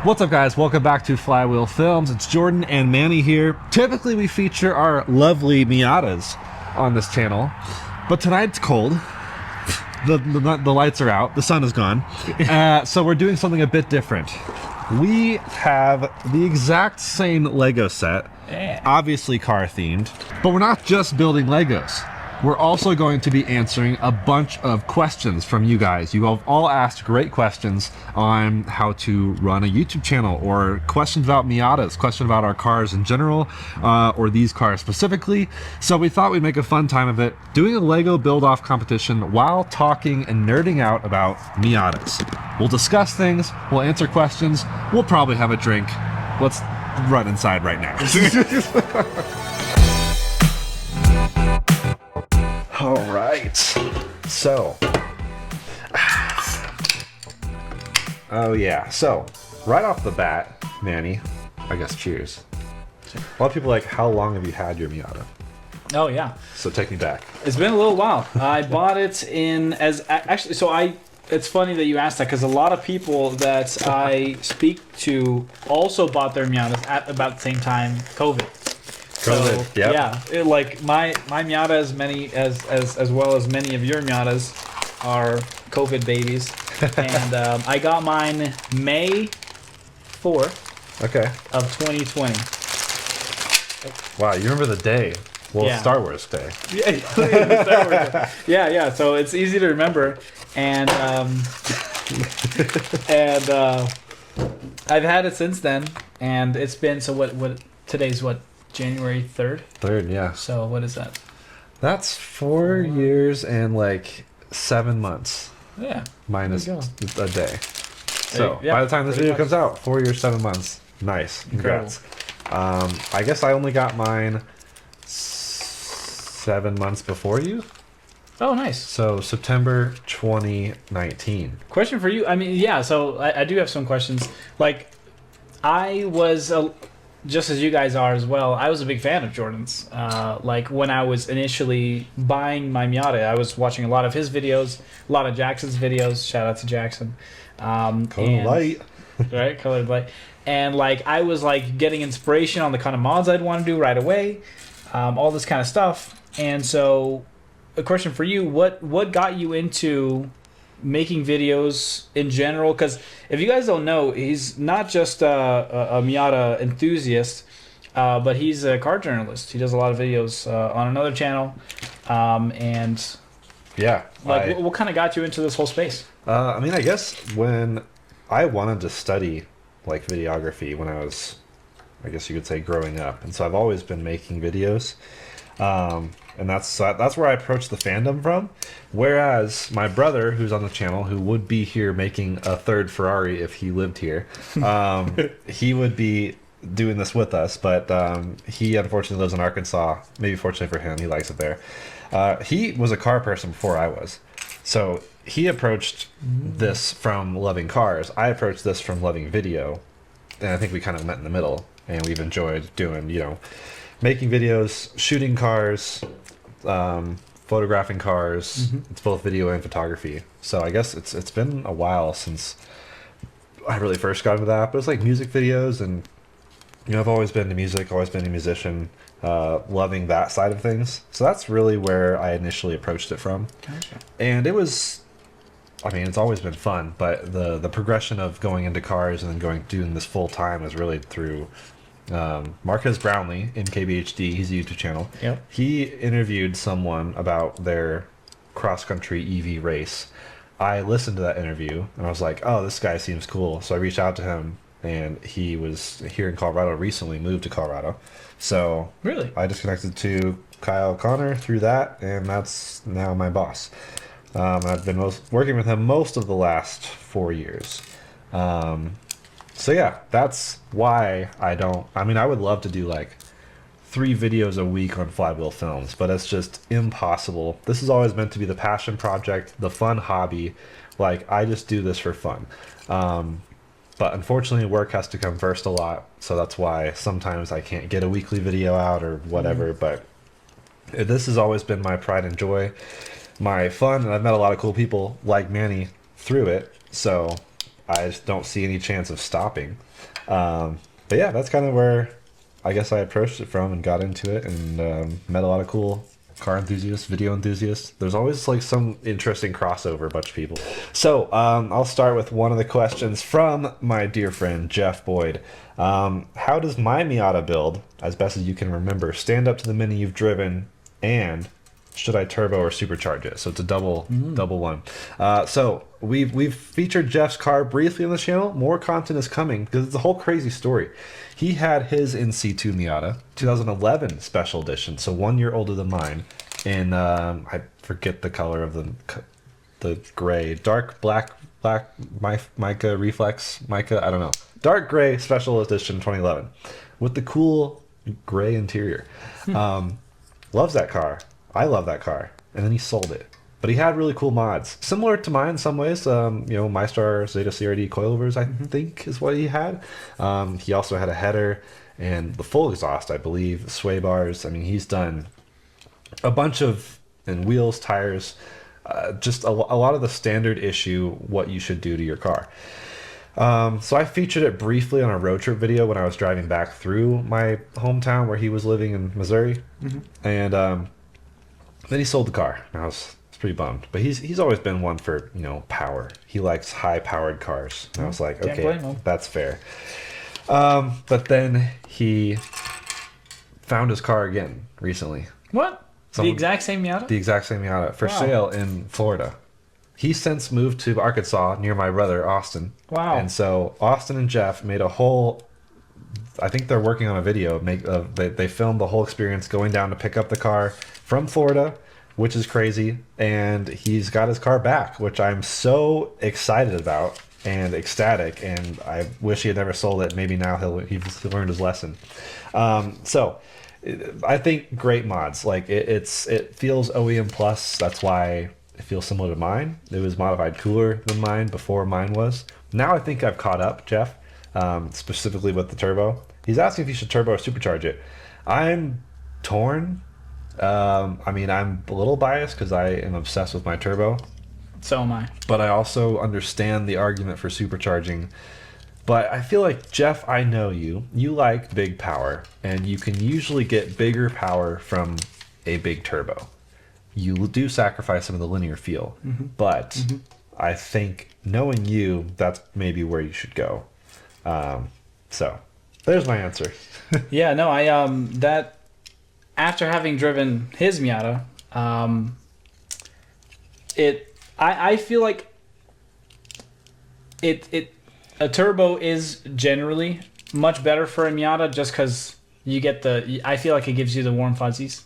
What's up, guys? Welcome back to Flywheel Films. It's Jordan and Manny here. Typically we feature our lovely Miatas on this channel, but tonight's cold. The lights are out, the sun is gone, so we're doing something a bit different. We have the exact same Lego set, obviously car themed, but we're not just building Legos. We're also going to be answering a bunch of questions from you guys. You have all asked great questions on how to run a YouTube channel, or questions about Miatas, questions about our cars in general, or these cars specifically. So we thought we'd make a fun time of it, doing a Lego build-off competition while talking and nerding out about Miatas. We'll discuss things, we'll answer questions, we'll probably have a drink. Let's run inside right now. All right, so, oh yeah, so right off the bat, Manny, I guess cheers. A lot of people are like, how long have you had your Miata? Oh yeah. So take me back. It's been a little while. I bought it it's funny that you asked that, because a lot of people that I speak to also bought their Miatas at about the same time COVID. So, yep. Yeah, like my Miata, as well as many of your Miatas, are COVID babies, and I got mine May 4th of 2020. Wow, you remember the day? Well, Yeah. Star Wars Day. Yeah, Star Wars Day. Yeah. So it's easy to remember, and I've had it since then, and it's been what today's what. January 3rd? 3rd, yeah. So what is that? That's 4 years and like 7 months. Yeah. Minus a day. So yeah, by the time this video comes out, 4 years, 7 months. Nice. Congrats. I guess I only got mine 7 months before you. Oh, nice. So September 2019. Question for you. I mean, yeah, so I do have some questions. Like, I was... just as you guys are as well, I was a big fan of Jordan's. Like when I was initially buying my Miata, I was watching a lot of his videos, a lot of Jackson's videos. Shout out to Jackson. Colored Light. Right, Colored Light. And like I was like getting inspiration on the kind of mods I'd want to do right away, all this kind of stuff. And so, a question for you: what got you into making videos in general? Because if you guys don't know, he's not just a Miata enthusiast, but he's a car journalist. He does a lot of videos on another channel, and yeah, like what kind of got you into this whole space? I mean, I guess when I wanted to study like videography when I was, I guess you could say, growing up, and so I've always been making videos. And that's where I approached the fandom from. Whereas my brother, who's on the channel, who would be here making a third Ferrari if he lived here, he would be doing this with us. But he unfortunately lives in Arkansas. Maybe fortunately for him, he likes it there. He was a car person before I was. So he approached this from loving cars. I approached this from loving video. And I think we kind of met in the middle. And we've enjoyed doing, making videos, shooting cars, photographing cars. It's both video and photography. So I guess it's been a while since I really first got into that. But it's like music videos, and I've always been into music, always been a musician, loving that side of things. So that's really where I initially approached it from. Gotcha. And it was, I mean, it's always been fun, but the progression of going into cars and then doing this full time was really through Marquez Brownlee, MKBHD, he's a YouTube channel. Yep. He interviewed someone about their cross-country EV race. I listened to that interview and I was like, oh, this guy seems cool. So I reached out to him, and he was here in Colorado recently, moved to Colorado. So really, I just connected to Kyle Connor through that, and that's now my boss. I've been working with him most of the last 4 years. So yeah, that's why I would love to do like 3 videos a week on Flywheel Films, but it's just impossible. This is always meant to be the passion project, the fun hobby. Like, I just do this for fun. But unfortunately, work has to come first a lot, so that's why sometimes I can't get a weekly video out or whatever, but this has always been my pride and joy, my fun, and I've met a lot of cool people like Manny through it, so I just don't see any chance of stopping. But yeah, that's kind of where I guess I approached it from and got into it, and met a lot of cool car enthusiasts, video enthusiasts. There's always like some interesting crossover bunch of people. So I'll start with one of the questions from my dear friend Jeff Boyd. How does my Miata build, as best as you can remember, stand up to the Mini you've driven, and should I turbo or supercharge it? So it's a double one. So we've featured Jeff's car briefly on the channel. More content is coming because it's a whole crazy story. He had his NC2 Miata, 2011 special edition, so 1 year older than mine. In I forget the color of the gray, dark black mica reflex mica. I don't know. Dark gray special edition 2011 with the cool gray interior. Loves that car. I love that car. And then he sold it. But he had really cool mods. Similar to mine in some ways. MyStar Zeta CRD coilovers, I think, is what he had. He also had a header and the full exhaust, I believe, sway bars. I mean, he's done a bunch of, and wheels, tires, just a lot of the standard issue, what you should do to your car. So I featured it briefly on a road trip video when I was driving back through my hometown where he was living in Missouri. And then he sold the car. And I was pretty bummed. But he's always been one for, power. He likes high-powered cars. And I was like, okay, that's fair. But then he found his car again recently. What? The exact same Miata? The exact same Miata for sale in Florida. He's since moved to Arkansas near my brother, Austin. Wow. And so Austin and Jeff made a whole, I think they're working on a video. They filmed the whole experience going down to pick up the car from Florida, which is crazy. And he's got his car back, which I'm so excited about and ecstatic. And I wish he had never sold it. Maybe now he's learned his lesson. So I think great mods. Like it feels OEM plus. That's why it feels similar to mine. It was modified cooler than mine before mine was. Now I think I've caught up, Jeff, specifically with the turbo. He's asking if you should turbo or supercharge it. I'm torn. I mean, I'm a little biased because I am obsessed with my turbo. So am I. But I also understand the argument for supercharging. But I feel like, Jeff, I know you. You like big power, and you can usually get bigger power from a big turbo. You do sacrifice some of the linear feel, but I think knowing you, that's maybe where you should go. So there's my answer. Yeah, no, that after having driven his Miata, I feel like a turbo is generally much better for a Miata just because you get I feel like it gives you the warm fuzzies,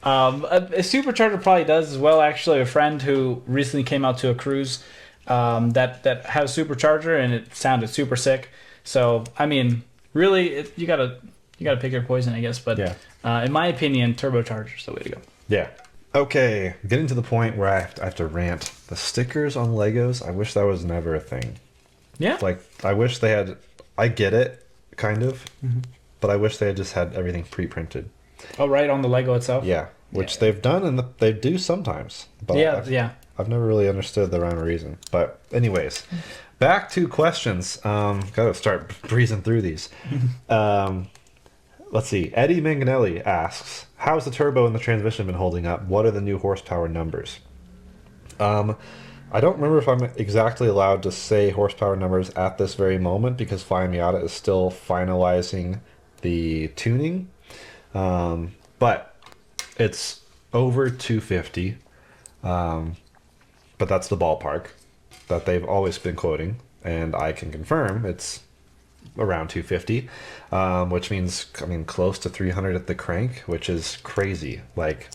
A supercharger probably does as well. Actually, a friend who recently came out to a cruise that had a supercharger and it sounded super sick. So I mean, really, you gotta pick your poison, I guess. But in my opinion, turbocharger's the way to go. Yeah. Okay, getting to the point where I have to rant. The stickers on Legos, I wish that was never a thing. Yeah. Like, I wish they had. I get it, kind of, but I wish they had just had everything pre-printed. Oh, right, on the Lego itself? Yeah, which they've done and they do sometimes. But I've never really understood the rhyme or reason. But anyways, back to questions. Gotta start breezing through these. Let's see. Eddie Manganelli asks, how's the turbo and the transmission been holding up? What are the new horsepower numbers? I don't remember if I'm exactly allowed to say horsepower numbers at this very moment because Flying Miata is still finalizing the tuning. But it's over 250. But that's the ballpark that they've always been quoting. And I can confirm it's around 250, which means, close to 300 at the crank, which is crazy. Like,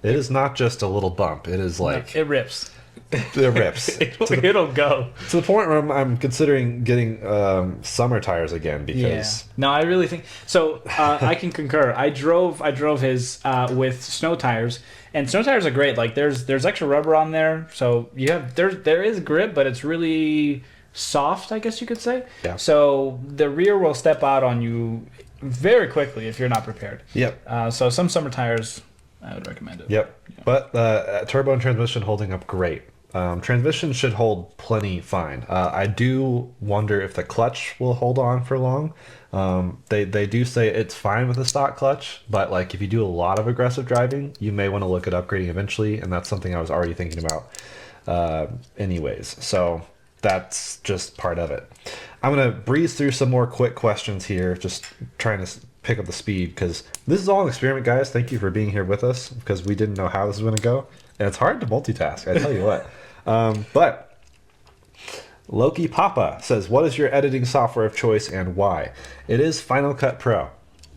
it is not just a little bump. It is like... It rips. It rips. It'll go. To the point where I'm considering getting summer tires again because... Yeah. No, I really think... So, I can concur. I drove his with snow tires, and snow tires are great. Like, there's extra rubber on there, so there is grip, but it's really soft, I guess you could say. Yeah. So, the rear will step out on you very quickly if you're not prepared. Yep. So, some summer tires, I would recommend it. Yep. Yeah. But turbo and transmission holding up great. Transmission should hold plenty fine. I do wonder if the clutch will hold on for long. They do say it's fine with a stock clutch, but like if you do a lot of aggressive driving, you may want to look at upgrading eventually, and that's something I was already thinking about anyways. So that's just part of it. I'm going to breeze through some more quick questions here, just trying to pick up the speed, because this is all an experiment, guys. Thank you for being here with us, because we didn't know how this was going to go. And it's hard to multitask, I tell you what. But Loki Papa says, what is your editing software of choice and why? It is Final Cut Pro.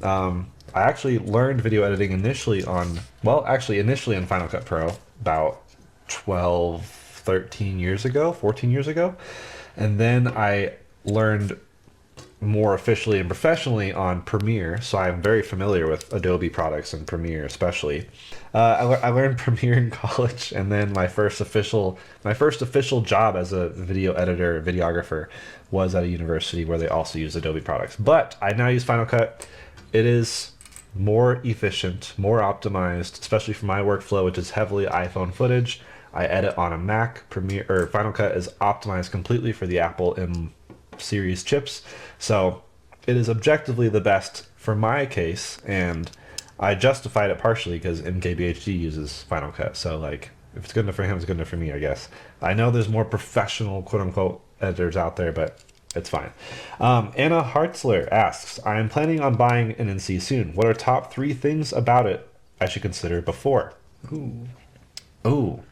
I actually learned video editing initially on Final Cut Pro about 12, 13 years ago, 14 years ago. And then I learned more officially and professionally on Premiere, so I'm very familiar with Adobe products and Premiere especially. I learned Premiere in college, and then my first official job as a video editor, videographer, was at a university where they also use Adobe products. But I now use Final Cut. It is more efficient, more optimized, especially for my workflow, which is heavily iPhone footage. I edit on a Mac. Final Cut is optimized completely for the Apple M series chips, so it is objectively the best for my case, and I justified it partially because MKBHD uses Final Cut. So like, if it's good enough for him, it's good enough for me, I guess. I know there's more professional quote-unquote editors out there, but it's fine. Anna Hartzler asks, I am planning on buying an NC soon. What are top 3 things about it I should consider before? Ooh.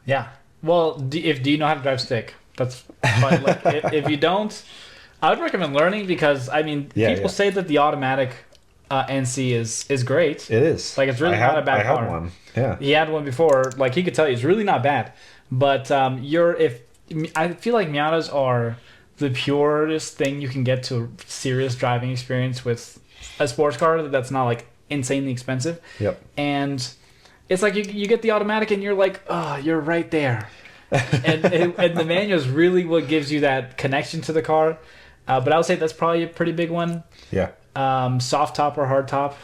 Yeah. Well, do you know how to drive stick? That's fine. Like, if you don't, I would recommend learning, because I mean, people say that the automatic NC is great. It is. Like, it's really not a bad car. I had one. Yeah. He had one before. Like, he could tell you it's really not bad. But I feel like Miatas are the purest thing you can get to a serious driving experience with a sports car that's not like insanely expensive. Yep. And it's like you get the automatic and you're like, oh, you're right there. and the manual is really what gives you that connection to the car. But I would say that's probably a pretty big one. Yeah. Soft top or hard top.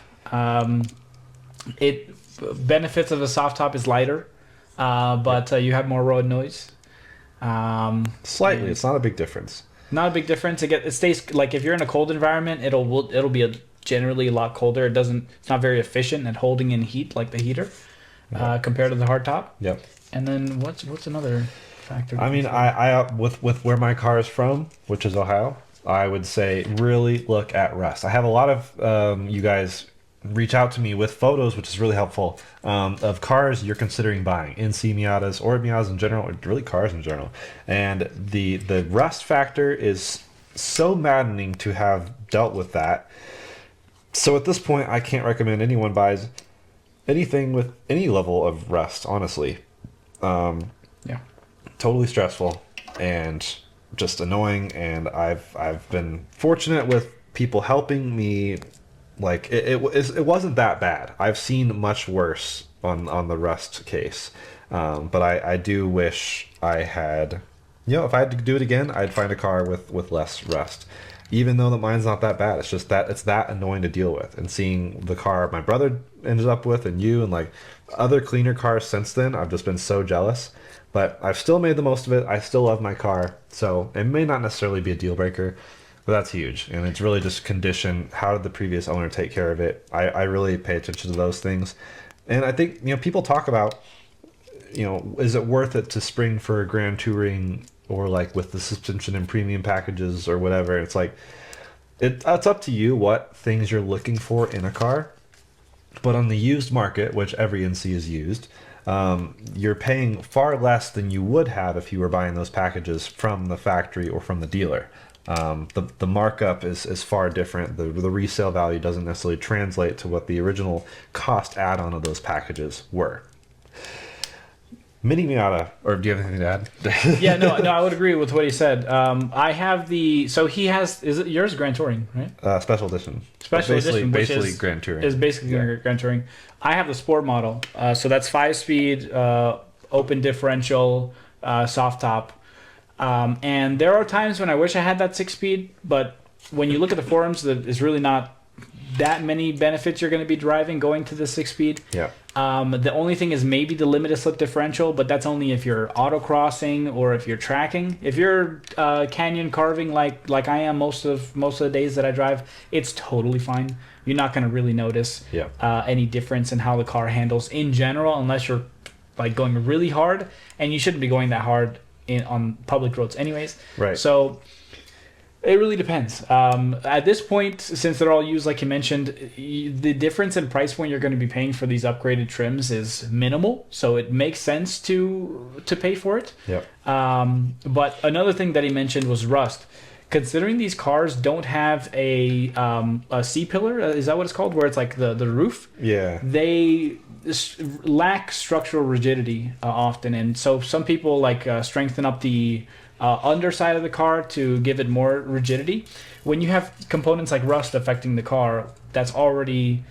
Benefits of a soft top is lighter, but you have more road noise. Slightly. It's not a big difference. Not a big difference. It stays, like, if you're in a cold environment, it'll be generally a lot colder. It's not very efficient at holding in heat like the heater, compared to the hard top. Yep. And then what's another factor? I mean, I with where my car is from, which is Ohio, I would say really look at rust. I have a lot of you guys reach out to me with photos, which is really helpful, of cars you're considering buying, NC Miatas or Miatas in general, or really cars in general. And the rust factor is so maddening to have dealt with that. So at this point, I can't recommend anyone buys anything with any level of rust, honestly. Totally stressful and just annoying, and I've been fortunate with people helping me. Like, it wasn't that bad. I've seen much worse on the rust case, but I do wish I had, if I had to do it again, I'd find a car with less rust. Even though that mine's not that bad, it's just that it's that annoying to deal with. And seeing the car my brother ended up with, and you, and like other cleaner cars since then, I've just been so jealous. But I've still made the most of it. I still love my car, so it may not necessarily be a deal breaker, but that's huge. And it's really just condition. How did the previous owner take care of it? I really pay attention to those things. And I think, people talk about, is it worth it to spring for a Grand Touring, or like with the suspension and premium packages or whatever? It's like, it's up to you what things you're looking for in a car. But on the used market, which every NC is used, you're paying far less than you would have if you were buying those packages from the factory or from the dealer. The markup is far different. The resale value doesn't necessarily translate to what the original cost add-on of those packages were. Mini Miata, or do you have anything to add? Yeah, no, I would agree with what he said. I have is it yours, Grand Touring, right? Special edition. Special edition, which basically Grand Touring. Is basically Grand Touring. I have the sport model, so that's 5-speed, open differential, soft top. And there are times when I wish I had that 6-speed, but when you look at the forums, that is really not that many benefits you're going to be driving going to the 6-speed. Yeah. The only thing is maybe the limited slip differential, but that's only if you're autocrossing or if you're tracking. If you're canyon carving like I am most of the days that I drive, it's totally fine. You're not going to really notice any difference in how the car handles in general, unless you're like going really hard, and you shouldn't be going that hard on public roads anyways. Right. So it really depends. At this point, since they're all used, like you mentioned, the difference in price point you're going to be paying for these upgraded trims is minimal, so it makes sense to pay for it. Yep. But another thing that he mentioned was rust. Considering these cars don't have a C-pillar, is that what it's called, where it's like the roof? Yeah. They lack structural rigidity often, and so some people like strengthen up the underside of the car to give it more rigidity. When you have components like rust affecting the car that's already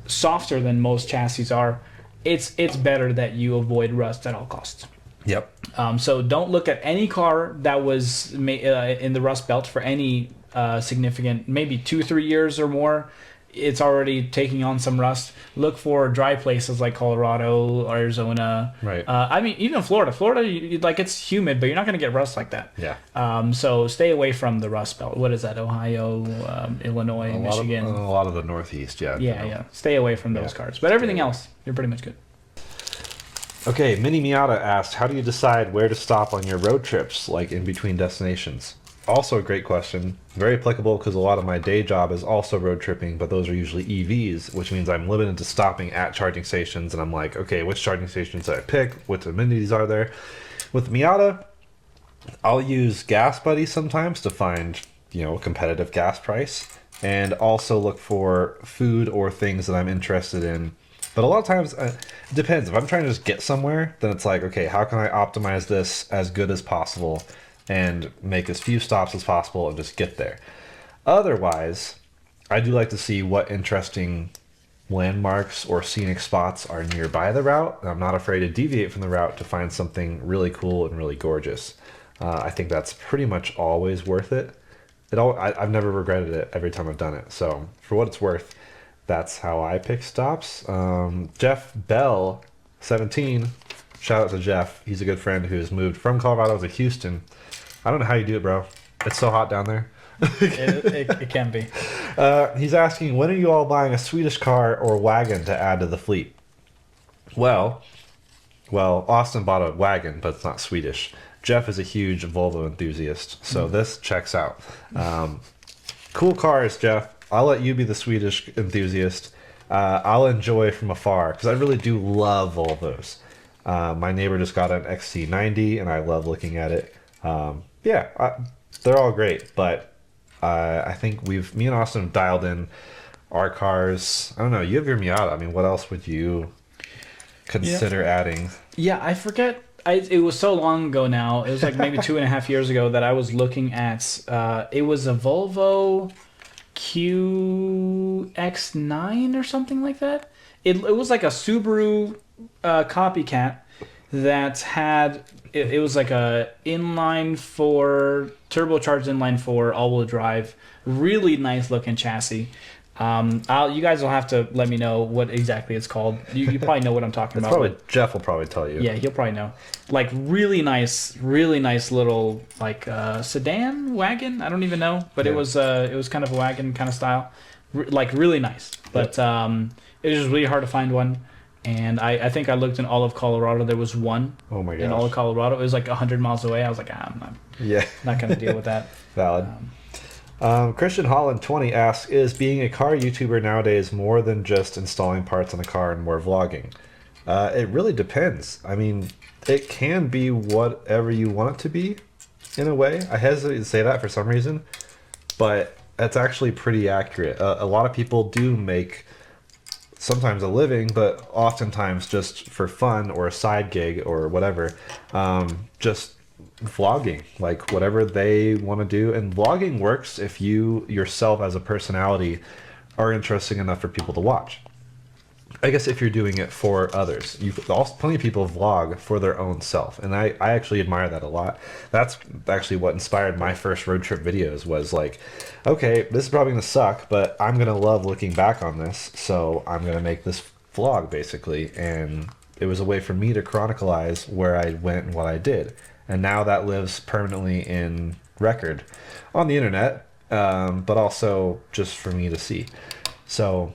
softer than most chassis are, it's better that you avoid rust at all costs. Yep. So don't look at any car that was in the rust belt for any significant, maybe 2-3 years or more. It's already taking on some rust. Look for dry places like Colorado, Arizona. Right. I mean, even Florida. Florida, like, it's humid, but you're not going to get rust like that. Yeah. So stay away from the rust belt. What is that? Ohio, Illinois, Michigan. A lot of the Northeast, yeah. Yeah. Stay away from those cars. But everything else, you're pretty much good. Okay, Mini Miata asked, how do you decide where to stop on your road trips, like in between destinations? Also a great question. Very applicable because a lot of my day job is also road tripping, but those are usually EVs, which means I'm limited to stopping at charging stations, and I'm like, okay, which charging stations do I pick? What amenities are there? With Miata, I'll use Gas Buddy sometimes to find, a competitive gas price, and also look for food or things that I'm interested in. But a lot of times, it depends. If I'm trying to just get somewhere, then it's like, okay, how can I optimize this as good as possible and make as few stops as possible and just get there? Otherwise, I do like to see what interesting landmarks or scenic spots are nearby the route. I'm not afraid to deviate from the route to find something really cool and really gorgeous. I think that's pretty much always worth it. I've never regretted it every time I've done it. So for what it's worth, that's how I pick stops. Jeff Bell, 17, shout out to Jeff. He's a good friend who's moved from Colorado to Houston. I don't know how you do it, bro. It's so hot down there. it can be. He's asking, when are you all buying a Swedish car or wagon to add to the fleet? Well, Austin bought a wagon, but it's not Swedish. Jeff is a huge Volvo enthusiast, so this checks out. Cool cars, Jeff. I'll let you be the Swedish enthusiast. I'll enjoy from afar, because I really do love Volvos. My neighbor just got an XC90, and I love looking at it. They're all great, but I think me and Austin have dialed in our cars. I don't know, you have your Miata. I mean, what else would you consider adding? Yeah, I forget. It was so long ago now. It was like maybe 2.5 years ago that I was looking at, it was a Volvo QX9 or something like that. It was like a Subaru copycat that had... It was like a turbocharged inline 4 all-wheel drive, really nice looking chassis. You guys will have to let me know what exactly it's called. You probably know what I'm talking about. Jeff will probably tell you. Yeah, he'll probably know. Like really nice little like sedan wagon. I don't even know, but it was kind of a wagon kind of style, like really nice. But it was really hard to find one. And I think I looked in all of Colorado. There was one. Oh my gosh. In all of Colorado. It was like 100 miles away. I was like, I'm not going to deal with that. Valid. Christian Holland 20 asks, is being a car YouTuber nowadays more than just installing parts on a car and more vlogging? It really depends. I mean, it can be whatever you want it to be, in a way. I hesitate to say that for some reason, but that's actually pretty accurate. A lot of people do make sometimes a living, but oftentimes just for fun or a side gig or whatever, just vlogging, like whatever they want to do. And vlogging works if you yourself as a personality are interesting enough for people to watch. I guess if you're doing it for others, you also plenty of people vlog for their own self, and I actually admire that a lot. That's actually what inspired my first road trip videos. Was like, okay, this is probably gonna suck, but I'm gonna love looking back on this, so I'm gonna make this vlog basically, and it was a way for me to chronicleize where I went and what I did, and now that lives permanently in record on the internet, but also just for me to see. So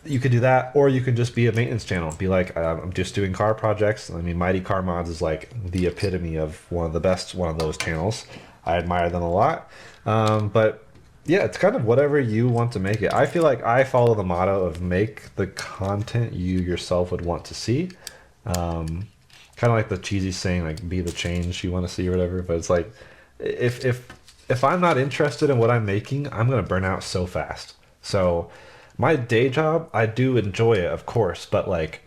you could do that, or you could just be a maintenance channel. Be like, I'm just doing car projects. I mean, Mighty Car Mods is like the epitome of one of the best one of those channels. I admire them a lot. But yeah, it's kind of whatever you want to make it. I feel like I follow the motto of make the content you yourself would want to see. Kind of like the cheesy saying, like, be the change you want to see or whatever. But it's like, if I'm not interested in what I'm making, I'm going to burn out so fast. So my day job, I do enjoy it, of course, but like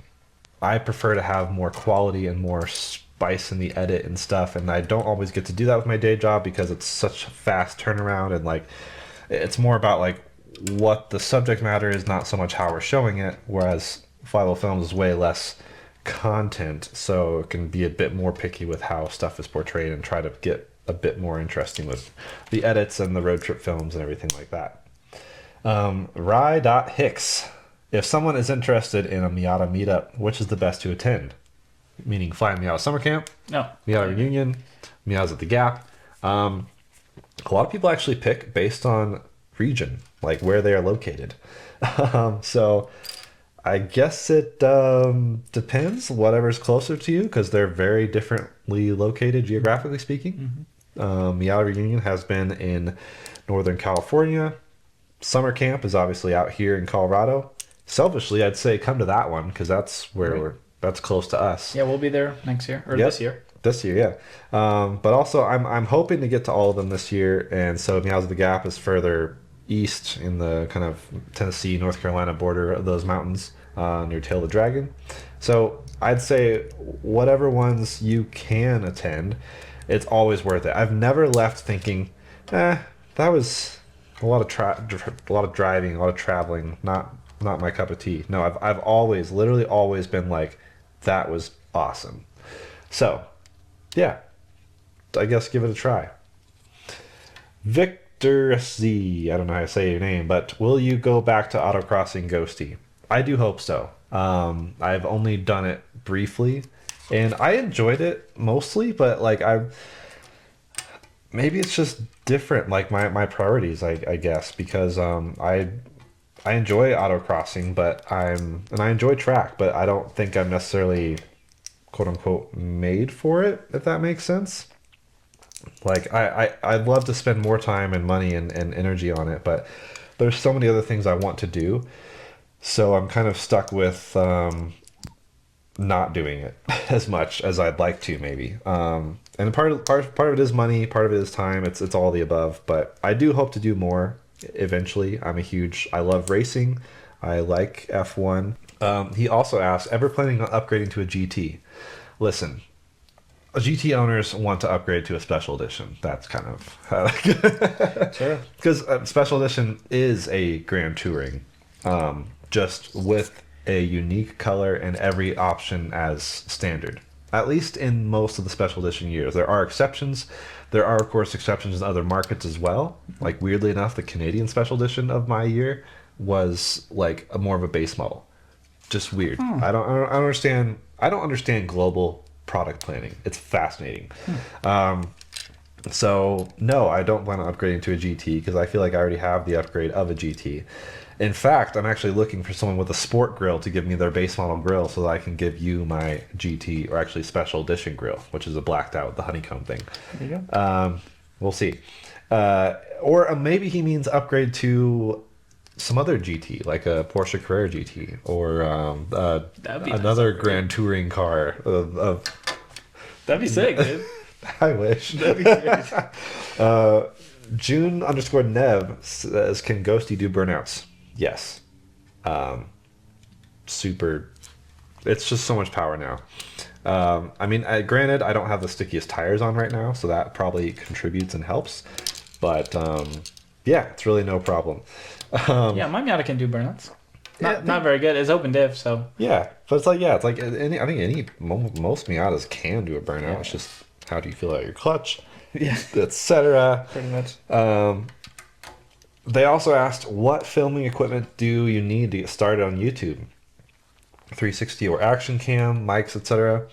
I prefer to have more quality and more spice in the edit and stuff, and I don't always get to do that with my day job because it's such a fast turnaround, and like it's more about like what the subject matter is, not so much how we're showing it, whereas Flywheel Films is way less content, so it can be a bit more picky with how stuff is portrayed and try to get a bit more interesting with the edits and the road trip films and everything like that. Rye.Hicks. If someone is interested in a Miata meetup, which is the best to attend? Meaning Fly Miata Summer Camp, No. Miata Reunion, Miatas at the Gap. A lot of people actually pick based on region, like where they are located. So I guess it depends, whatever's closer to you, because they're very differently located geographically speaking. Miata Reunion has been in Northern California. Summer Camp is obviously out here in Colorado. Selfishly, I'd say come to that one because that's where that's close to us. Yeah, we'll be there next year or this year. This year, yeah. But also, I'm hoping to get to all of them this year, and so Miatas of the Gap is further east in the kind of Tennessee, North Carolina border of those mountains near Tail of the Dragon. So I'd say whatever ones you can attend, it's always worth it. I've never left thinking, that was a lot of driving, a lot of traveling, not my cup of tea. No, I've always, literally always been like, that was awesome. So, yeah, I guess give it a try. Victor Z, I don't know how to say your name, but will you go back to autocrossing Ghosty? I do hope so. I've only done it briefly, and I enjoyed it mostly, but like maybe it's just different, like my priorities, I guess, because I enjoy autocrossing, but I enjoy track, but I don't think I'm necessarily quote unquote made for it, if that makes sense. Like I'd love to spend more time and money and energy on it, but there's so many other things I want to do, so I'm kind of stuck with not doing it as much as I'd like to, maybe. And part of it is money, part of it is time. It's all the above, but I do hope to do more eventually. I love racing. I like F1. He also asked, ever planning on upgrading to a GT? Listen, GT owners want to upgrade to a special edition. That's kind of Sure. Because special edition is a Grand Touring, just with a unique color and every option as standard. At least in most of the special edition years. There are exceptions. There are, of course, exceptions in other markets as well. Like, weirdly enough, the Canadian special edition of my year was like more of a base model. Just weird. I don't understand. I don't understand global product planning. It's fascinating. So no, I don't plan on upgrading to a GT because I feel like I already have the upgrade of a GT. In fact, I'm actually looking for someone with a sport grill to give me their base model grill so that I can give you my GT, or actually special edition grill, which is a blacked out with the honeycomb thing. There you go. We'll see. Or maybe he means upgrade to some other GT, like a Porsche Carrera GT, or another nice Grand Touring car. That'd be sick, dude. I wish. That'd be sick. June_Nev says, can Ghosty do burnouts? Yes. Super. It's just so much power now. I mean, granted, I don't have the stickiest tires on right now, so that probably contributes and helps. But yeah, it's really no problem. Yeah, my Miata can do burnouts. Not very good. It's open diff, so Yeah, but it's like any. I think most Miatas can do a burnout. Yeah. It's just how do you feel about your clutch, yeah, etc. pretty much. They also asked, what filming equipment do you need to get started on YouTube? 360 or action cam, mics, etc.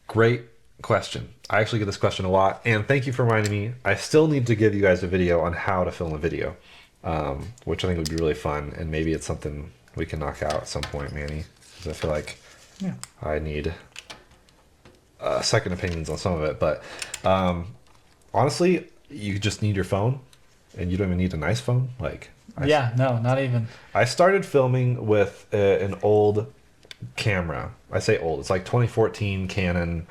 Great question. I actually get this question a lot, and thank you for reminding me. I still need to give you guys a video on how to film a video, which I think would be really fun, and maybe it's something we can knock out at some point, Manny, because I feel like I need second opinions on some of it. But honestly, you just need your phone, and you don't even need a nice phone. Like, No, not even. I started filming with an old camera. I say old. It's like 2014 Canon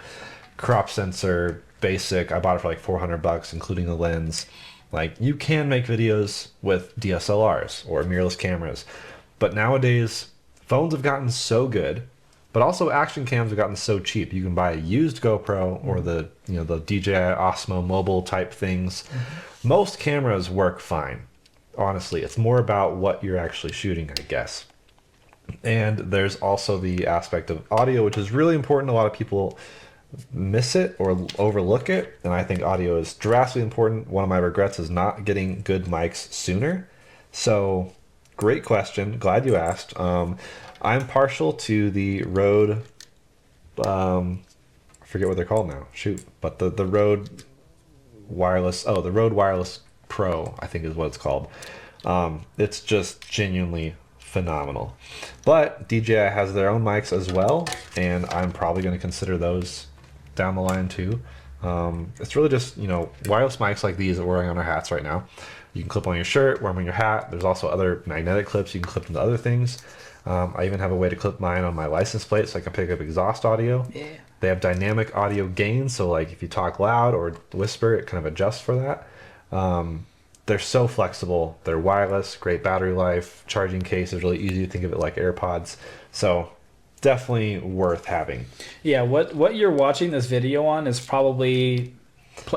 crop sensor, basic. I bought it for like $400, including the lens. Like, you can make videos with DSLRs or mirrorless cameras, but nowadays phones have gotten so good, but also action cams have gotten so cheap. You can buy a used GoPro or the DJI Osmo mobile type things. Most cameras work fine. Honestly, it's more about what you're actually shooting, I guess. And there's also the aspect of audio, which is really important. A lot of people miss it or overlook it, and I think audio is drastically important. One of my regrets is not getting good mics sooner. So, great question. Glad you asked. I'm partial to the Rode. I forget what they're called now. Shoot, but the Rode wireless. Oh, the Rode Wireless Pro, I think is what it's called. It's just genuinely phenomenal. But DJI has their own mics as well, and I'm probably going to consider those down the line too. It's really just, wireless mics like these that we're wearing on our hats right now. You can clip on your shirt, wear them on your hat. There's also other magnetic clips you can clip into other things. I even have a way to clip mine on my license plate so I can pick up exhaust audio. Yeah. They have dynamic audio gain, so like if you talk loud or whisper, it kind of adjusts for that. They're so flexible. They're wireless, great battery life. Charging case is really easy to think of it like AirPods. So definitely worth having. Yeah, what you're watching this video on is probably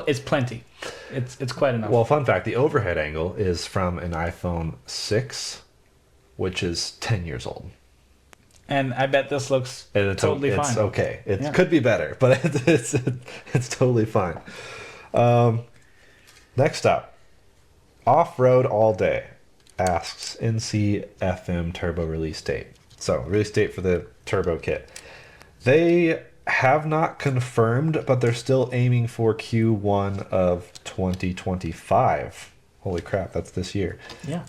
it's plenty. It's quite enough. Well, fun fact, the overhead angle is from an iPhone 6, which is 10 years old. And I bet this looks totally fine. It's okay. It could be better, but it's totally fine. Next up, Off-Road All Day asks NC FM turbo release date. So, release date for the turbo kit. They have not confirmed, but they're still aiming for Q1 of 2025. Holy crap, that's this year. Yeah.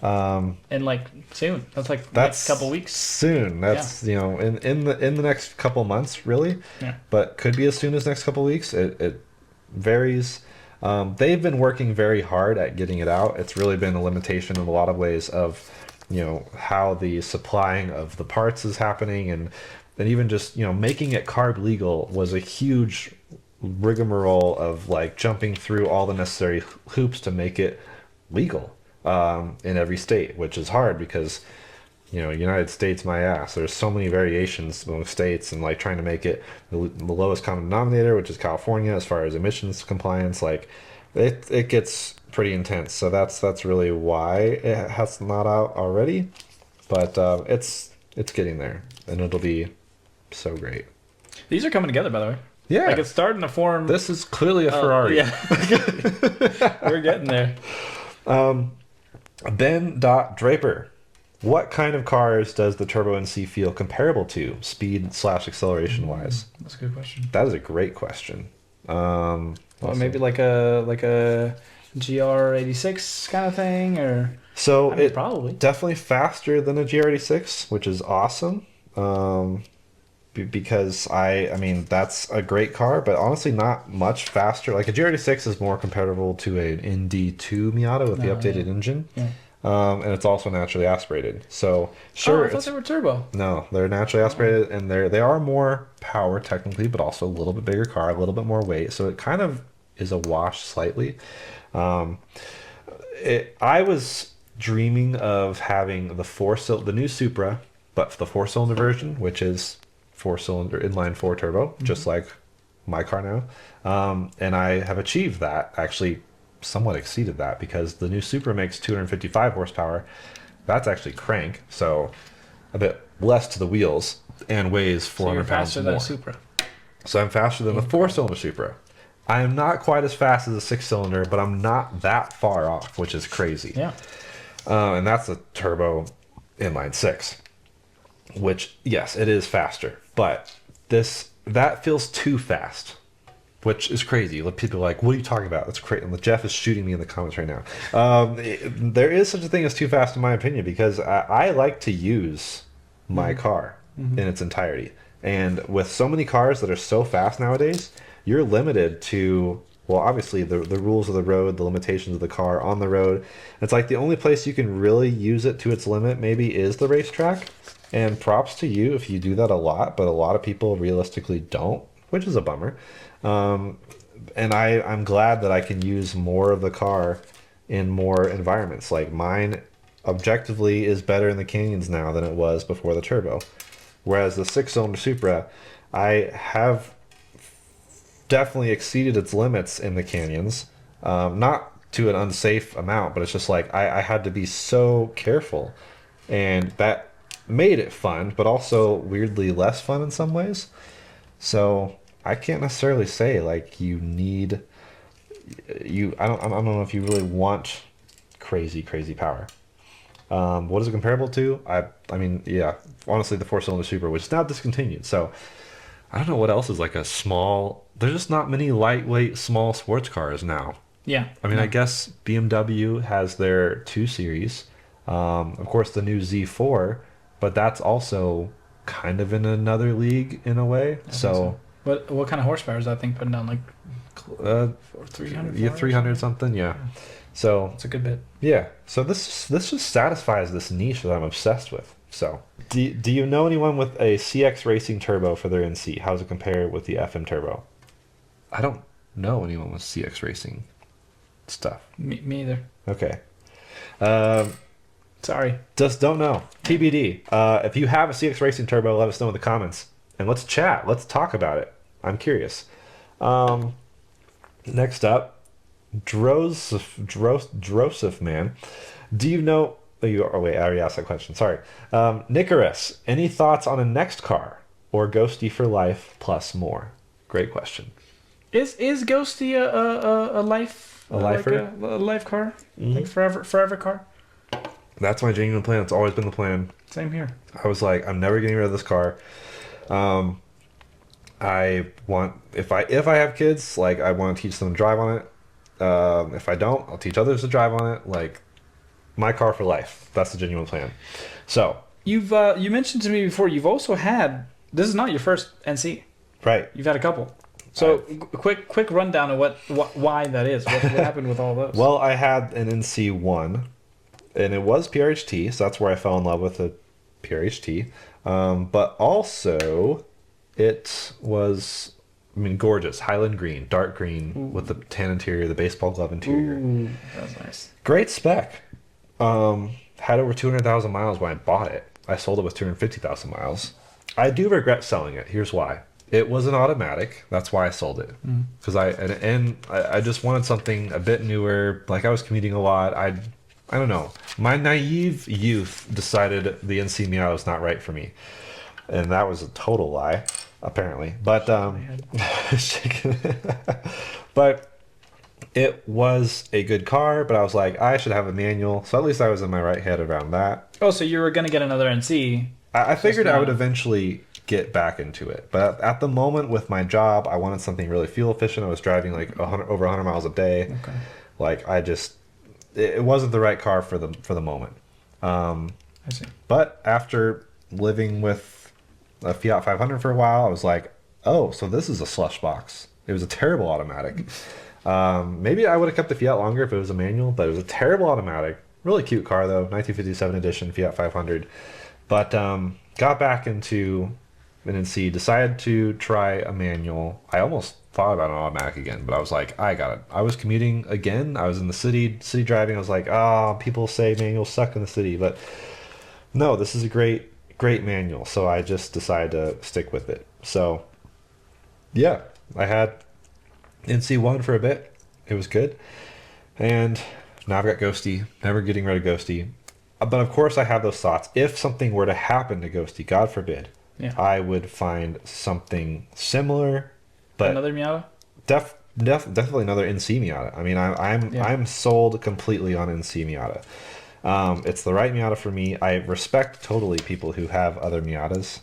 And like soon. That's like next couple weeks. Soon. That's in the next couple months, really. Yeah. But could be as soon as next couple weeks. It varies. They've been working very hard at getting it out. It's really been a limitation in a lot of ways of, how the supplying of the parts is happening, and even just, making it carb legal was a huge rigmarole of like jumping through all the necessary hoops to make it legal in every state, which is hard because, United States, my ass, there's so many variations among states, and like trying to make it the lowest common denominator, which is California, as far as emissions compliance, like it gets pretty intense. So that's really why it has not out already, but it's getting there, and it'll be so great. These are coming together, by the way. Yeah, like it's starting to form. This is clearly a Ferrari. Yeah. We're getting there. Ben Draper, what kind of cars does the Turbo NC feel comparable to, speed/acceleration wise? That's a good question. That is a great question. Well, maybe like a GR86 kind of thing, or it probably definitely faster than a GR86, which is awesome. Because that's a great car, but honestly not much faster. Like a GR86 is more comparable to an ND2 Miata with the updated engine. Yeah. And it's also naturally aspirated. So sure, I thought they were turbo. No, they're naturally aspirated, and they are more power technically, but also a little bit bigger car, a little bit more weight. So it kind of is a wash slightly. I was dreaming of having the new Supra, but the 4-cylinder version, which is 4-cylinder inline 4 turbo, just like my car now. And I have achieved that, actually somewhat exceeded that, because the new Supra makes 255 horsepower. That's actually crank. So a bit less to the wheels and weighs So you're 400 pounds faster than more. a Supra. So I'm faster than the 4-cylinder Supra. I am not quite as fast as a 6-cylinder, but I'm not that far off, which is crazy. Yeah. And that's a turbo inline 6, which, yes, it is faster, but that feels too fast, which is crazy. People are like, what are you talking about? That's crazy. And Jeff is shooting me in the comments right now. There is such a thing as too fast, in my opinion, because I like to use my car in its entirety. And with so many cars that are so fast nowadays, you're limited to, well, obviously the rules of the road, the limitations of the car on the road. It's like the only place you can really use it to its limit maybe is the racetrack. And props to you if you do that a lot, but a lot of people realistically don't, which is a bummer. And I'm glad that I can use more of the car in more environments. Like mine objectively is better in the canyons now than it was before the turbo. Whereas the 6-cylinder Supra, I have definitely exceeded its limits in the canyons. Not to an unsafe amount, but it's just like I had to be so careful. And that made it fun, but also weirdly less fun in some ways. So I can't necessarily say like you need I don't know if you really want crazy power. What is it comparable to? I mean, yeah, honestly, the 4-cylinder Supra, which is now discontinued. So I don't know what else is like a small. There's just not many lightweight small sports cars now. Yeah. I mean, I guess BMW has their 2 Series. Of course, the new Z4, but that's also kind of in another league in a way. So what kind of horsepower is that thing putting down? Like 300? Yeah, 300 something. Yeah. So it's a good bit. Yeah. So this just satisfies this niche that I'm obsessed with. So do you know anyone with a CX Racing turbo for their NC? How does it compare with the FM turbo? I don't know anyone with CX Racing stuff. Me either. Okay. Sorry. Just don't know. TBD. If you have a CX Racing turbo, let us know in the comments. And let's chat. Let's talk about it. I'm curious. Next up, Drosif man. Do you know... Oh, wait, I already asked that question. Sorry. Nicarus, any thoughts on a next car? Or Ghosty for life plus more? Great question. Is Ghosty a life... A lifer? Like a life car? Mm-hmm. Like forever car? That's my genuine plan. It's always been the plan. Same here. I was like, I'm never getting rid of this car. I want... If I have kids, like, I want to teach them to drive on it. If I don't, I'll teach others to drive on it. Like... My car for life. That's the genuine plan. So you've you mentioned to me before you've also had, this is not your first NC, right? You've had a couple. So quick rundown of why that is. What happened with all those? Well, I had an NC1, and it was PRHT, so that's where I fell in love with the PRHT. But also, it was, I mean, gorgeous, Highland green, dark green. Ooh. With the tan interior, the baseball glove interior. Ooh, that's nice. Great spec. Had over 200,000 miles when I bought it. I sold it with 250,000 miles. I do regret selling it. Here's why. It was an automatic. That's why I sold it. Because I just wanted something a bit newer. Like I was commuting a lot. I don't know. My naive youth decided the NC Miata was not right for me, and that was a total lie, apparently. But but. It was a good car, but I was like, I should have a manual. So at least I was in my right head around that. Oh, so you were going to get another NC. I figured I would eventually get back into it. But at the moment with my job, I wanted something really fuel efficient. I was driving like over 100 miles a day. Okay. Like it wasn't the right car for the moment. I see. But after living with a Fiat 500 for a while, I was like, oh, so this is a slush box. It was a terrible automatic. Maybe I would have kept the Fiat longer if it was a manual, but it was a terrible automatic. Really cute car though, 1957 edition Fiat 500. But got back into an NC, decided to try a manual. I almost thought about an automatic again, but I was like, I got it. I was commuting again. I was in the city driving. I was like, people say manuals suck in the city, but no, this is a great manual. So I just decided to stick with it. So yeah, I had NC1 for a bit. It was good. And now I've got Ghosty. Never getting rid of Ghosty. but of course I have those thoughts. If something were to happen to Ghosty, God forbid, Yeah. I would find something similar, but Another Miata? definitely another NC Miata. I mean, I'm sold completely on NC Miata. It's the right Miata for me. I respect totally people who have other Miatas,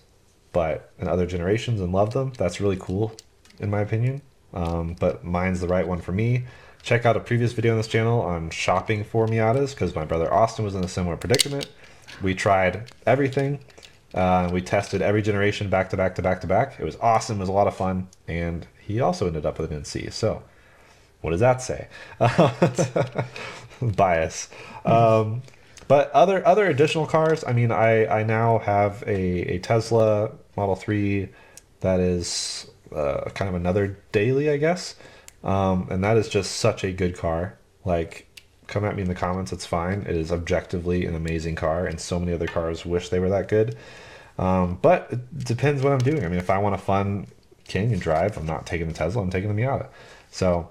but in other generations and love them. That's really cool, in my opinion. But mine's the right one for me. Check out a previous video on this channel on shopping for Miatas because my brother Austin was in a similar predicament. We tried everything. We tested every generation back to back to back to back. It was awesome. It was a lot of fun. And he also ended up with an NC. So what does that say? Bias. But other additional cars, I mean, I now have a Tesla Model 3 that is kind of another daily, I guess. And that is just such a good car. Like, come at me in the comments, it's fine. It is objectively an amazing car, and so many other cars wish they were that good. But it depends what I'm doing. I mean, if I want a fun canyon drive, I'm not taking the Tesla, I'm taking the Miata. So,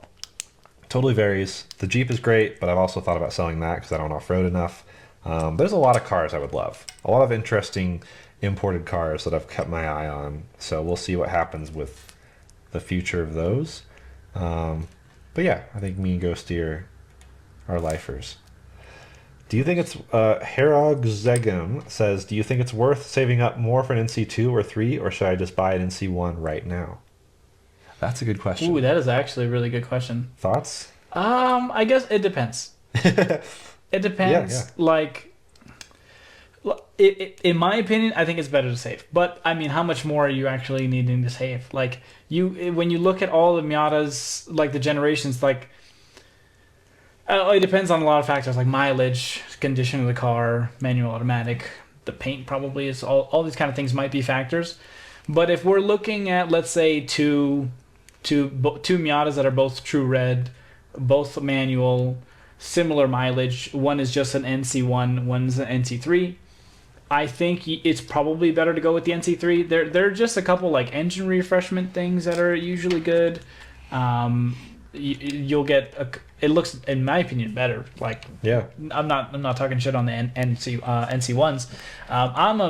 totally varies. The Jeep is great, but I've also thought about selling that because I don't off-road enough. There's a lot of cars I would love. A lot of interesting imported cars that I've kept my eye on. So we'll see what happens with the future of those. But yeah, I think me and Ghosty are lifers. Do you think it's Herogzegum says, do you think it's worth saving up more for an NC2 or 3, or should I just buy an NC1 right now? That's a good question. Ooh, that is actually a really good question. Thoughts? I guess it depends. It depends. Yeah. Like, in my opinion, I think it's better to save. But I mean, how much more are you actually needing to save? Like, when you look at all the Miatas, like the generations, like it depends on a lot of factors, like mileage, condition of the car, manual, automatic, the paint probably is all these kind of things might be factors. But if we're looking at, let's say, two Miatas that are both true red, both manual, similar mileage, one is just an NC1, one's an NC3. I think it's probably better to go with the NC3. There are just a couple like engine refreshment things that are usually good. You'll get it looks, in my opinion, better. Like, Yeah. I'm not talking shit on the NC1s. I'm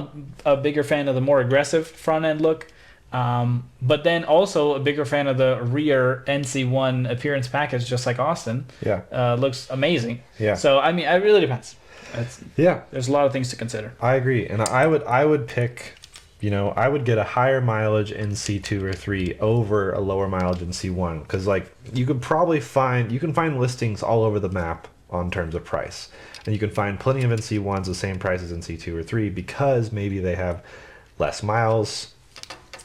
a bigger fan of the more aggressive front end look. But then also a bigger fan of the rear NC1 appearance package, just like Austin. Yeah. Looks amazing. Yeah. So I mean, it really depends. Yeah. There's a lot of things to consider. I agree, and I would pick, I would get a higher mileage NC2 or 3 over a lower mileage NC1 because like you can find listings all over the map on terms of price, and you can find plenty of NC1s the same price as NC2 or 3 because maybe they have less miles,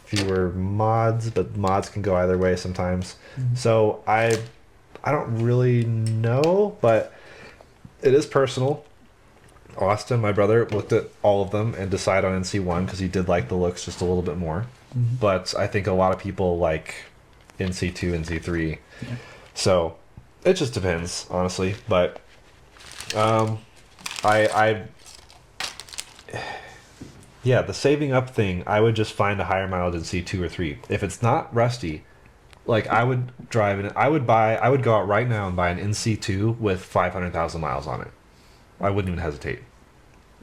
fewer mods, but mods can go either way sometimes. Mm-hmm. So I don't really know, but it is personal. Austin, my brother, looked at all of them and decided on NC1 because he did like the looks just a little bit more. Mm-hmm. But I think a lot of people like NC2, NC3. Yeah. So it just depends, honestly. But the saving up thing, I would just find a higher mileage NC2 or 3. If it's not rusty, like I would I would go out right now and buy an NC2 with 500,000 miles on it. I wouldn't even hesitate.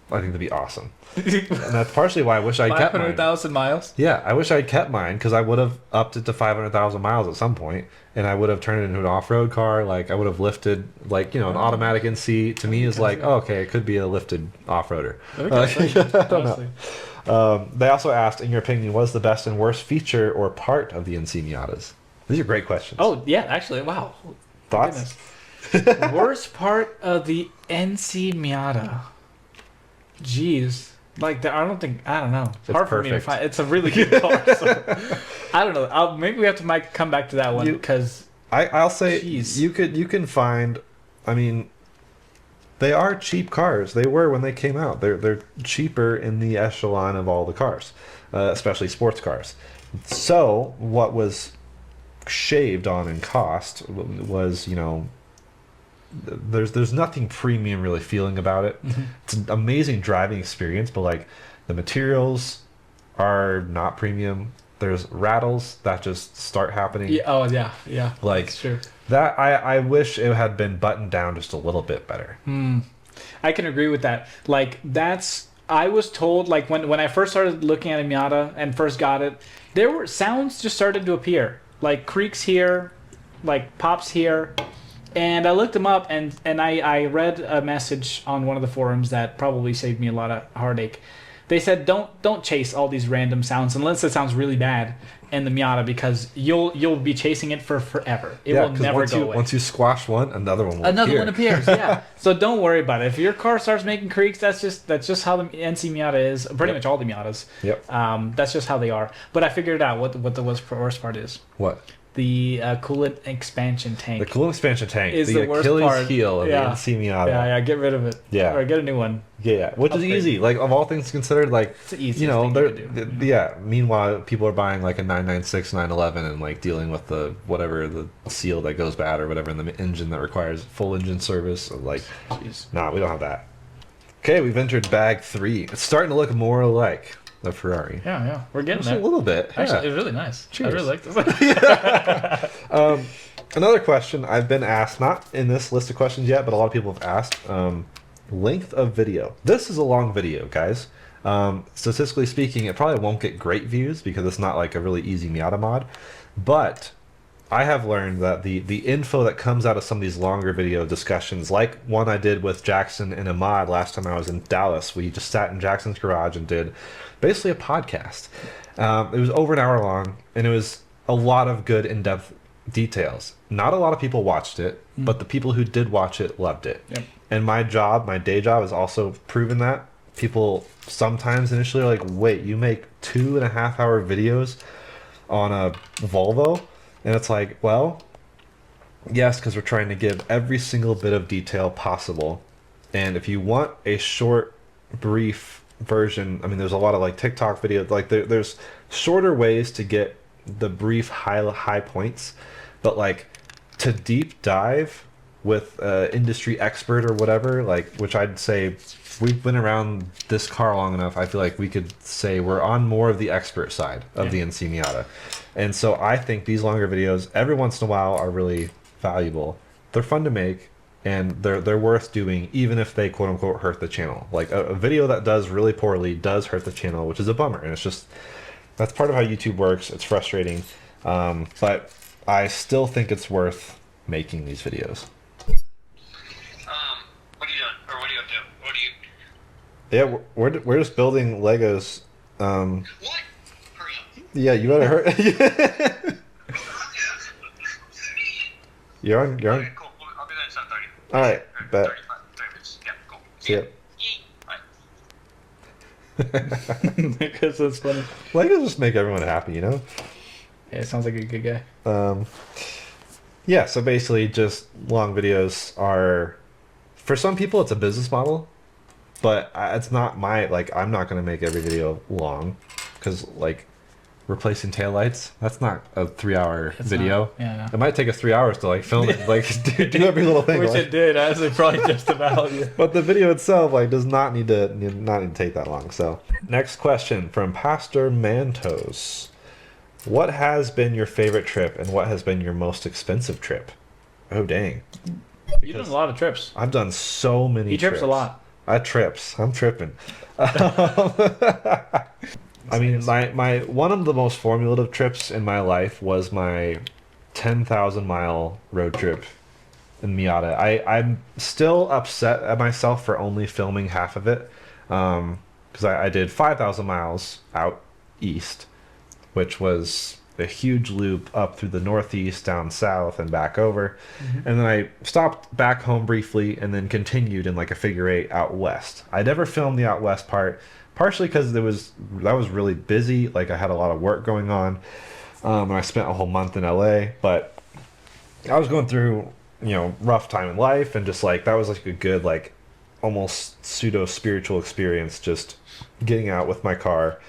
I think that'd be awesome. And that's partially why I wish I'd kept mine. 500,000 miles? Yeah, I wish I'd kept mine because I would have upped it to 500,000 miles at some point, and I would have turned it into an off-road car. Like I would have lifted, like an automatic NC. To me is like, oh, okay, it could be a lifted off-roader. Okay, I don't know. They also asked, in your opinion, what is the best and worst feature or part of the NC Miatas? These are great questions. Oh yeah, actually, wow. Thoughts? Worst part of the NC Miata. Jeez. Like, I don't know. It's hard for me to find. It's a really good car. So, I don't know. Maybe we have to come back to that one because I'll say you can find. I mean, they are cheap cars. They were when they came out. They're cheaper in the echelon of all the cars, especially sports cars. So what was shaved on in cost was there's nothing premium really feeling about it. Mm-hmm. It's an amazing driving experience, but like the materials are not premium. There's rattles that just start happening. Yeah. Oh yeah. Like that's true. That I wish it had been buttoned down just a little bit better. I can agree with that. Like that's I was told like when I first started looking at a Miata and first got it, there were sounds just started to appear. Like creaks here, like pops here. And I looked them up and I read a message on one of the forums that probably saved me a lot of heartache. They said don't chase all these random sounds unless it sounds really bad in the Miata because you'll be chasing it for forever. It will never go away. Once you squash one, another one will Another appear. one appears, yeah. So don't worry about it. If your car starts making creaks, that's just how the NC Miata is. Pretty much all the Miatas. Yep. That's just how they are. But I figured out what the worst part is. What? The coolant expansion tank. The coolant expansion tank is the worst Achilles part. heel of Yeah. the NC Miata. Yeah, get rid of it. Yeah. Or get a new one. Yeah, which is Upgrade. easy. Like of all things considered, like It's the easiest you know, thing they're you could do. yeah. Meanwhile, people are buying like a 996, 911, and like dealing with the whatever the seal that goes bad or whatever in the engine that requires full engine service. Like, Jeez. nah, we don't have that. Okay, we've entered bag 3. It's starting to look more like the Ferrari. Yeah. We're getting Just there. a little bit. Actually, yeah. it's really nice. Cheers. I really like this. Another question I've been asked, not in this list of questions yet, but a lot of people have asked, length of video. This is a long video, guys. Statistically speaking, it probably won't get great views because it's not like a really easy Miata mod. But I have learned that the info that comes out of some of these longer video discussions, like one I did with Jackson and Ahmad last time I was in Dallas, we just sat in Jackson's garage and did basically a podcast. It was over an hour long, and it was a lot of good in-depth details. Not a lot of people watched it, but the people who did watch it loved it. Yep. And my day job has also proven that. People sometimes initially are like, wait, you make 2.5 hour videos on a Volvo? And it's like, well, yes, because we're trying to give every single bit of detail possible. And if you want a short, brief version, I mean, there's a lot of like TikTok videos, like there's shorter ways to get the brief high points, but like to deep dive with industry expert or whatever, like, which I'd say we've been around this car long enough, I feel like we could say we're on more of the expert side of the NC Miata. And so I think these longer videos every once in a while are really valuable. They're fun to make, and they're worth doing, even if they quote unquote hurt the channel. Like a video that does really poorly does hurt the channel, which is a bummer. And it's just, that's part of how YouTube works. It's frustrating. But I still think it's worth making these videos. What are you doing? Or what are you up to? What are you... Yeah, we're just building Legos. What? Hurry up. Yeah, you better hurry. Yeah. You're on. Okay, cool. I'll be there at 7:30. All right, bet. 30 minutes. Yeah, cool. See ya. Bye. Because that's funny. Legos just make everyone happy, you know. Yeah, it sounds like a good guy. Yeah, so basically just long videos are, for some people it's a business model, but it's not my, like, I'm not going to make every video long, because like replacing taillights, that's not a 3-hour It's video. not- yeah, no. It might take us 3 hours to like film it, like do every little thing. Which like- it did. I was probably just about. Yeah. But the video itself like does not need to take that long. So next question from Pastor Mantos. What has been your favorite trip and what has been your most expensive trip? Oh dang. You've done a lot of trips. I've done so many He trips a lot. I'm tripping. I mean, my one of the most formative trips in my life was my 10,000 mile road trip in Miata. I'm still upset at myself for only filming half of it, because I did 5,000 miles out east, which was a huge loop up through the Northeast, down south, and back over. And then I stopped back home briefly and then continued in like a figure 8 out west. I never filmed the out west part, partially because that was really busy. Like I had a lot of work going on, and I spent a whole month in LA. But I was going through, rough time in life, and just like that was like a good, like almost pseudo spiritual experience, just getting out with my car,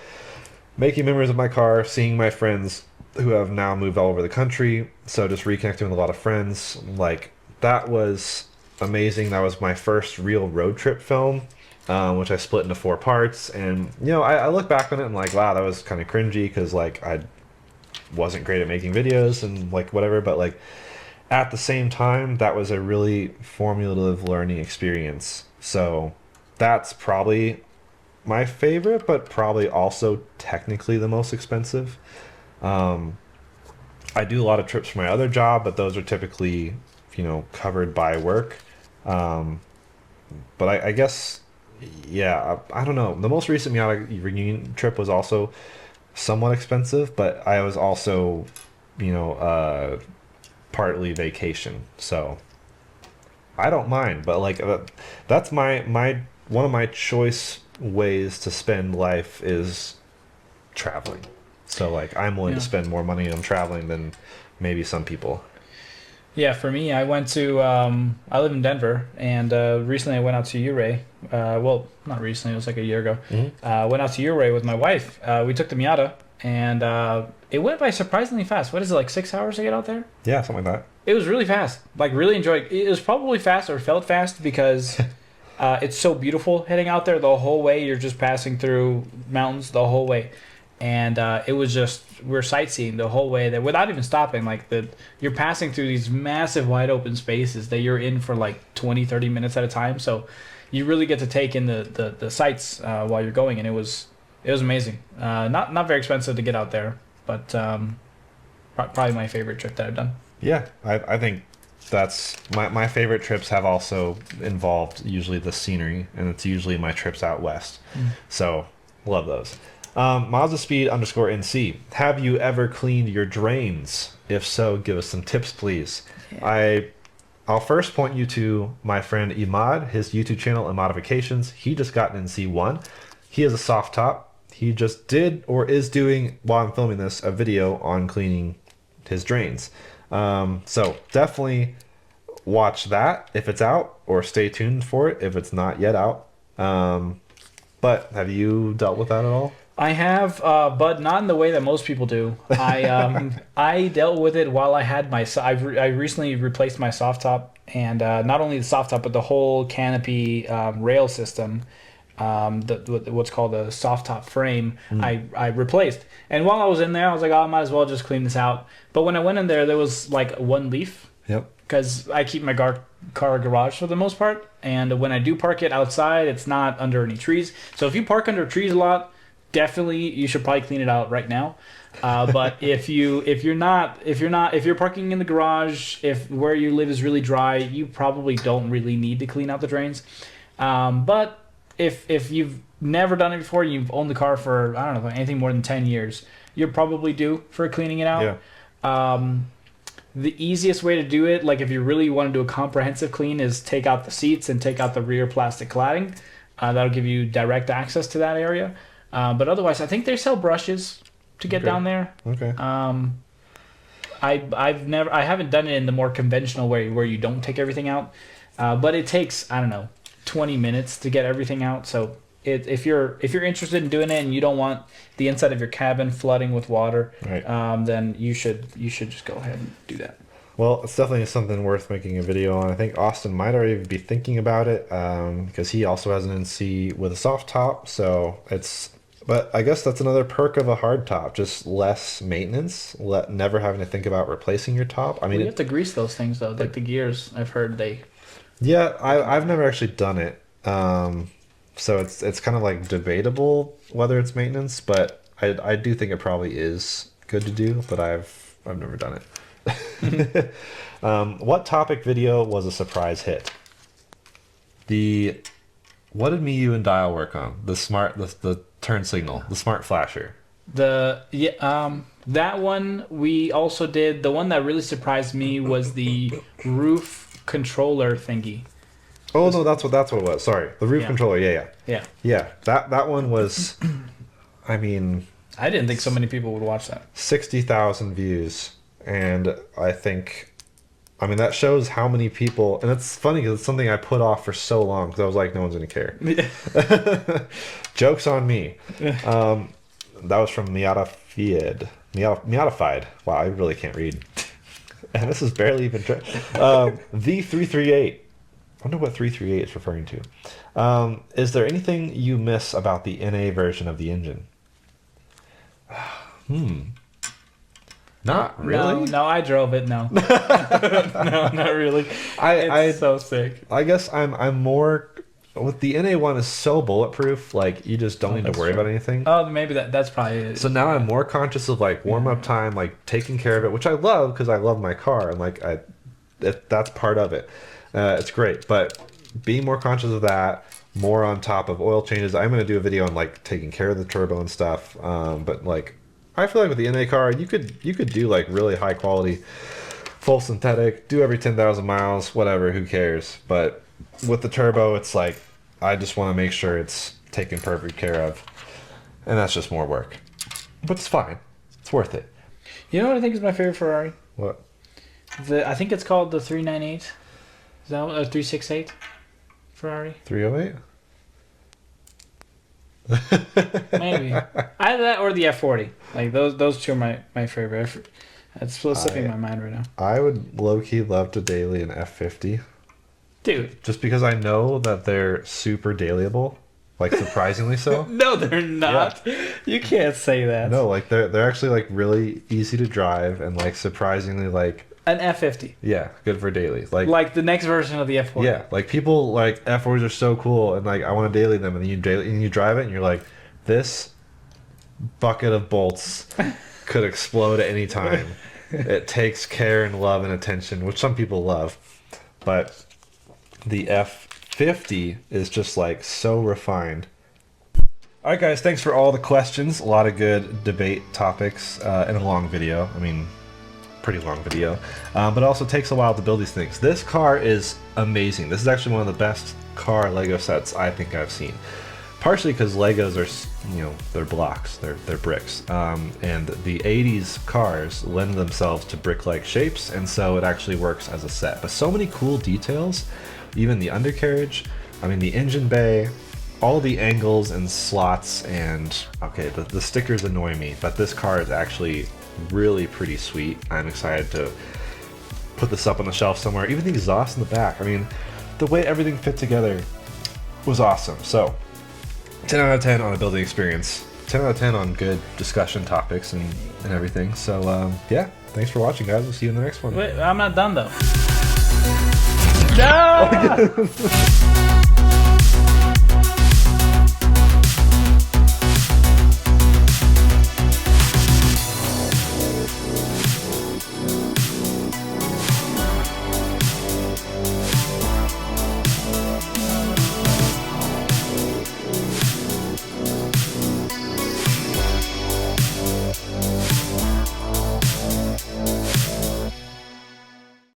making memories of my car, seeing my friends who have now moved all over the country. So just reconnecting with a lot of friends. Like that was amazing. That was my first real road trip film, which I split into 4 parts. And, I look back on it and like, wow, that was kind of cringy because like I wasn't great at making videos and like whatever. But like at the same time, that was a really formative learning experience So that's probably my favorite, but probably also technically the most expensive. Um, I do a lot of trips for my other job, but those are typically, covered by work. Um, but I guess, yeah, I don't know. The most recent Miata reunion trip was also somewhat expensive, but I was also, partly vacation. So I don't mind, but like that's my one of my choice ways to spend life is traveling. So like I'm willing to Yeah. spend more money on traveling than maybe some people. Yeah, for me, I went to I live in Denver, and recently I went out to Uray. Well, not recently; it was like a year ago. Went out to Uray with my wife. We took the Miata, and it went by surprisingly fast. What is it, like 6 hours to get out there? Yeah, something like that. It was really fast. Like really enjoyed. It was probably fast or felt fast because it's so beautiful heading out there the whole way. You're just passing through mountains the whole way, and it was just we're sightseeing the whole way there without even stopping. Like you're passing through these massive wide open spaces that you're in for like 20, 30 minutes at a time. So you really get to take in the sights while you're going, and it was amazing. Not very expensive to get out there, but probably my favorite trip that I've done. Yeah, I think that's my favorite trips have also involved usually the scenery, and it's usually my trips out west. So love those. Miles of Speed _ NC. Have you ever cleaned your drains? If so, give us some tips, please. Yeah. I'll first point you to my friend Imad, his YouTube channel and modifications. He just got an NC1. He has a soft top. He just did or is doing, while I'm filming this, a video on cleaning his drains. So definitely watch that if it's out, or stay tuned for it if it's not yet out. But have you dealt with that at all? I have, but not in the way that most people do. I dealt with it while I had my. I recently replaced my soft top, and not only the soft top, but the whole canopy rail system. What's called a soft top frame. I replaced, and while I was in there, I was like, oh, I might as well just clean this out. But when I went in there was like one leaf. Yep. Because I keep my car garage for the most part, and when I do park it outside, it's not under any trees. So if you park under trees a lot, definitely you should probably clean it out right now. But if you're parking in the garage, if where you live is really dry, you probably don't really need to clean out the drains. But if you've never done it before, you've owned the car for I don't know anything more than 10 years, you're probably due for cleaning it out. Yeah. The easiest way to do it, like if you really want to do a comprehensive clean, is take out the seats and take out the rear plastic cladding. That'll give you direct access to that area. But otherwise, I think they sell brushes to get down there. Okay. I haven't done it in the more conventional way where you don't take everything out. But it takes, I don't know, 20 minutes to get everything out. So if you're interested in doing it and you don't want the inside of your cabin flooding with water, Right. then you should just go ahead and do that. Well, it's definitely something worth making a video on. I think Austin might already be thinking about it because he also has an NC with a soft top. So but I guess that's another perk of a hard top, just less maintenance, never having to think about replacing your top. I mean, You have to grease those things though, like the gears. I've heard they. yeah, I've never actually done it. So it's kind of like debatable whether it's maintenance, but I do think it probably is good to do, but I've never done it. What topic video was a surprise hit? What did me, you, and Dial work on? The turn signal, the smart flasher. That one we also did. The one that really surprised me was the roof controller thingy. Oh no, that's what it was. Sorry, the roof Yeah. controller. Yeah. That one was. I mean, I didn't think so many people would watch that. 60,000 views, and I mean that shows how many people. And it's funny because it's something I put off for so long because I was like, no one's gonna care. Joke's on me. That was from Miatified. Wow, I really can't read. And this is barely even. The 338. I wonder what 338 is referring to. Is there anything you miss about the NA version of the engine? Not really. No, I drove it. No, no, not really. It's so sick. I guess I'm more with the NA1 is so bulletproof, like you just don't need to that's worry true. about anything. Oh, maybe that's probably it. So now I'm more conscious of like warm up time, like taking care of it, which I love because I love my car and like that's part of it. It's great, but being more conscious of that, more on top of oil changes. I'm going to do a video on like taking care of the turbo and stuff. But like I feel like with the NA car, you could do like really high quality, full synthetic, do every 10,000 miles, whatever, who cares? But with the turbo, it's like I just want to make sure it's taken perfect care of, and that's just more work. But it's fine. It's worth it. You know what I think is my favorite Ferrari? What? I think it's called the 398. Is that 368 Ferrari? 308? Maybe. Either that or the F40. Like those two are my favorite. It's still slipping my mind right now. I would low-key love to daily an F50. Dude. Just because I know that they're super dailyable. Like, surprisingly so. No, they're not. Yeah. You can't say that. No, like, they're actually, like, really easy to drive and, like, surprisingly, like... An F50. Yeah, good for daily. Like the next version of the F40. Yeah, like, people, like, F40s are so cool, and, like, I want to daily them, and then you drive it, and you're like, this bucket of bolts could explode at any time. It takes care and love and attention, which some people love. But the F50 is just like so refined. All right, guys, thanks for all the questions. A lot of good debate topics in a long video. I mean, pretty long video. But it also takes a while to build these things. This car is amazing. This is actually one of the best car Lego sets I think I've seen. Partially because Legos are, you know, they're blocks, they're bricks. And the 80s cars lend themselves to brick-like shapes, and so it actually works as a set. But so many cool details, even the undercarriage, I mean the engine bay, all the angles and slots, and okay, the stickers annoy me, but this car is actually really pretty sweet. I'm excited to put this up on the shelf somewhere. Even the exhaust in the back, I mean, the way everything fit together was awesome. So 10 out of 10 on a building experience. 10 out of 10 on good discussion topics and everything. So, yeah, thanks for watching, guys. We'll see you in the next one. Wait, I'm not done, though. No!